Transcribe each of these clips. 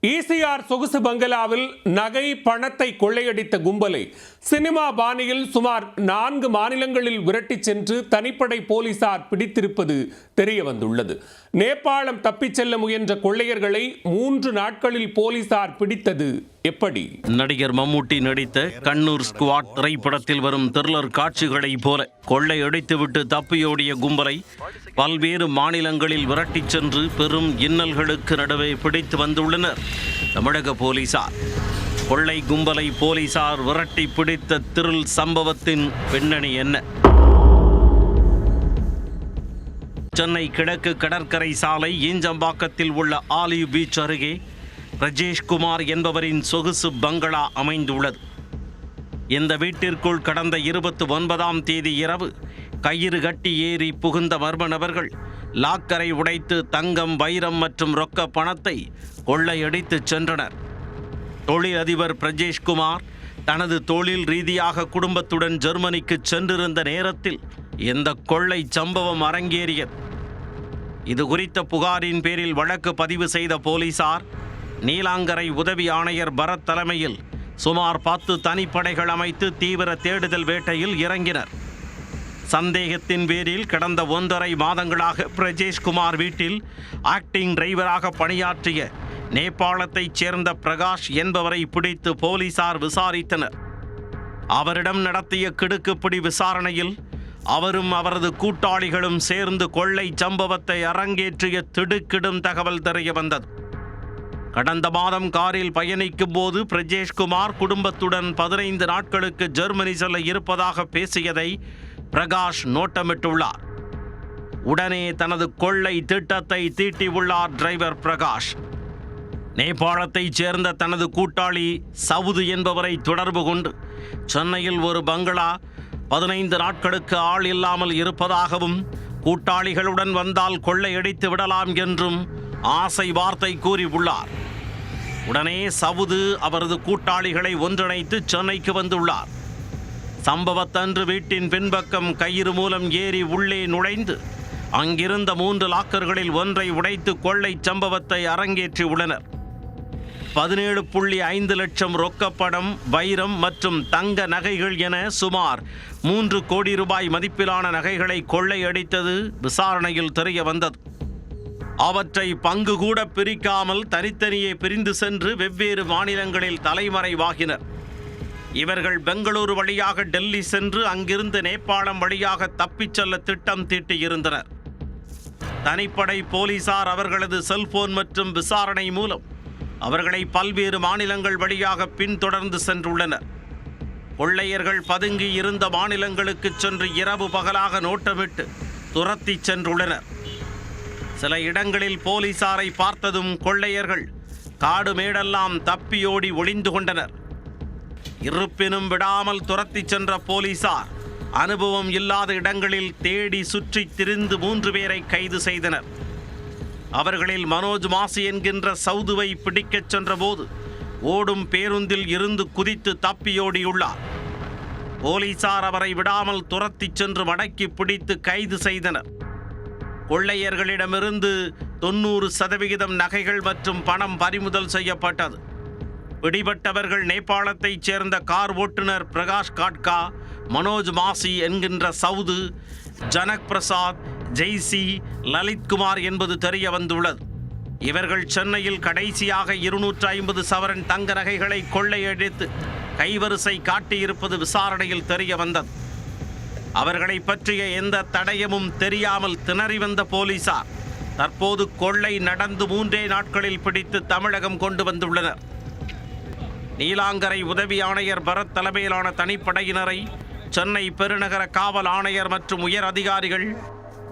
ECR சொகுசு பங்களாவில் நகை பணத்தை கொள்ளையடித்த கும்பலை சினிமா பாணியில் சுமார் 4 மாநிலங்களில் விரட்டிச் சென்று தனிப்படை போலீசார் பிடித்திருப்பது தெரிய வந்துள்ளது. நேபாளம் தப்பிச் செல்ல முயன்ற கொள்ளையர்களை 3 நாட்களில் போலீசார் பிடித்தது எப்படி? நடிகர் மம்முட்டி நடித்த கண்ணூர் ஸ்குவாட் திரைப்படத்தில் வரும் த்ரில்லர் காட்சிகளைப் போல கொள்ளையடித்துவிட்டு தப்பியோடிய கும்பலை பல்வேறு மாநிலங்களில் விரட்டிச் சென்று பெரும் இன்னல்களுக்கு நடுவே பிடித்து வந்துள்ளனர் தமிழக போலீசார். கொள்ளை கும்பலை போலீசார் விரட்டி பிடித்த த்ரில் சம்பவத்தின் பின்னணி என்ன? சென்னை கிழக்கு கடற்கரை சாலை ஈஞ்சம்பாக்கத்தில் உள்ள ஆலிவ் பீச் அருகே பிரஜேஷ்குமார் என்பவரின் சொகுசு பங்களா அமைந்துள்ளது. இந்த வீட்டிற்குள் கடந்த 29ஆம் தேதி இரவு கயிறு கட்டி ஏறி புகுந்த மர்ம நபர்கள் லாக்கரை உடைத்து தங்கம், வைரம் மற்றும் ரொக்க பணத்தை கொள்ளையடித்து சென்றனர். தொழிலதிபர் பிரஜேஷ்குமார் தனது தொழில் ரீதியாக குடும்பத்துடன் ஜெர்மனிக்கு சென்றிருந்த நேரத்தில் இந்த கொள்ளை சம்பவம் அரங்கேறியது. இது குறித்த புகாரின் பேரில் வழக்கு பதிவு செய்த போலீசார் நீலாங்கரை உதவி ஆணையர் பரத் தலைமையில் சுமார் 10 தனிப்படைகள் அமைத்து தீவிர தேடுதல் வேட்டையில் இறங்கினர். சந்தேகத்தின் பேரில் கடந்த 1.5 மாதங்களாக பிரஜேஷ்குமார் வீட்டில் ஆக்டிங் டிரைவராக பணியாற்றிய நேபாளத்தைச் சேர்ந்த பிரகாஷ் என்பவரை பிடித்து போலீசார் விசாரித்தனர். அவரிடம் நடத்திய கிடுக்குப்பிடி விசாரணையில் அவரும் அவரது கூட்டாளிகளும் சேர்ந்து கொள்ளை சம்பவத்தை அரங்கேற்றிய திடுக்கிடும் தகவல் தெரிய வந்தது. கடந்த மாதம் காரில் பயணிக்கும் போது பிரஜேஷ்குமார் குடும்பத்துடன் 15 நாட்களுக்கு ஜெர்மனி செல்ல இருப்பதாக பேசியதை பிரகாஷ் நோட்டமிட்டுள்ளார். உடனே தனது கொள்ளை திட்டத்தை தீட்டியுள்ளார் டிரைவர் பிரகாஷ். நேபாளத்தைச் சேர்ந்த தனது கூட்டாளி சவுது என்பவரை தொடர்பு கொண்டு சென்னையில் ஒரு பங்களா 15 நாட்களுக்கு ஆள் இல்லாமல் இருப்பதாகவும் கூட்டாளிகளுடன் வந்தால் கொள்ளையடித்து விடலாம் என்றும் ஆசை வார்த்தை கூறியுள்ளார். உடனே சவுது அவரது கூட்டாளிகளை ஒன்றிணைத்து சென்னைக்கு வந்துள்ளார். சம்பவத்தன்று வீட்டின் பின்பக்கம் கயிறு மூலம் ஏறி உள்ளே நுழைந்து அங்கிருந்த 3 லாக்கர்களில் ஒன்றை உடைத்து கொள்ளை சம்பவத்தை அரங்கேற்றி உள்ளனர். 17.5 லட்சம் ரொக்கப்பணம், வைரம் மற்றும் தங்க நகைகள் என சுமார் 3 கோடி ரூபாய் மதிப்பிலான நகைகளை கொள்ளையடித்தது விசாரணையில் தெரிய வந்தது. அவற்றை பங்கு கூட பிரிக்காமல் தனித்தனியே பிரிந்து சென்று வெவ்வேறு மாநிலங்களில் தலைமறைவாகினர். இவர்கள் பெங்களூரு வழியாக டெல்லி சென்று அங்கிருந்து நேபாளம் வழியாக தப்பிச் செல்ல திட்டம் தீட்டியிருந்தனர். தனிப்படை போலீசார் அவர்களது செல்போன் மற்றும் விசாரணை மூலம் அவர்களை பல்வேறு மாநிலங்கள் வழியாக பின்தொடர்ந்து சென்றுள்ளனர். கொள்ளையர்கள் பதுங்கி இருந்த மாநிலங்களுக்கு சென்று இரவு பகலாக நோட்டமிட்டு துரத்தி சென்றுள்ளனர். சில இடங்களில் போலீசாரை பார்த்ததும் கொள்ளையர்கள் காடு மேடெல்லாம் தப்பியோடி ஒளிந்து கொண்டனர். இருப்பினும் விடாமல் துரத்தி சென்ற போலீசார் அனுபவம் இல்லாத இடங்களில் தேடி சுற்றி திரிந்து 3 பேரை கைது செய்தனர். அவர்களில் மனோஜ் மாசி என்கின்ற சவுதுவை பிடிக்கச் சென்றபோது ஓடும் பேருந்தில் இருந்து குதித்து தப்பியோடியுள்ளார். போலீசார் அவரை விடாமல் துரத்தி சென்று மடக்கி பிடித்து கைது செய்தனர். கொள்ளையர்களிடமிருந்து 90% நகைகள் மற்றும் பணம் பறிமுதல் செய்யப்பட்டது. பிடிபட்டவர்கள் நேபாளத்தைச் சேர்ந்த கார் ஓட்டுநர் பிரகாஷ் காட்கா, மனோஜ் மாசி என்கின்ற சவுது, ஜனக் பிரசாத், ஜெய்சி, லலித்குமார் என்பது தெரிய வந்துள்ளது. இவர்கள் சென்னையில் கடைசியாக 250 சவரன் தங்க நகைகளை கொள்ளையடித்து கைவரிசை காட்டியிருப்பது விசாரணையில் தெரிய வந்தது. அவர்களை பற்றிய எந்த தடயமும் தெரியாமல் திணறி வந்த போலீசார் தற்போது கொள்ளை நடந்து 3 நாட்களில் பிடித்து தமிழகம் கொண்டு வந்துள்ளனர். நீலாங்கரை உதவி ஆணையர் பரத் தலைமையிலான தனிப்படையினரை சென்னை பெருநகர காவல் ஆணையர் மற்றும் உயர் அதிகாரிகள்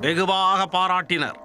வெகுவாக பாராட்டினர்.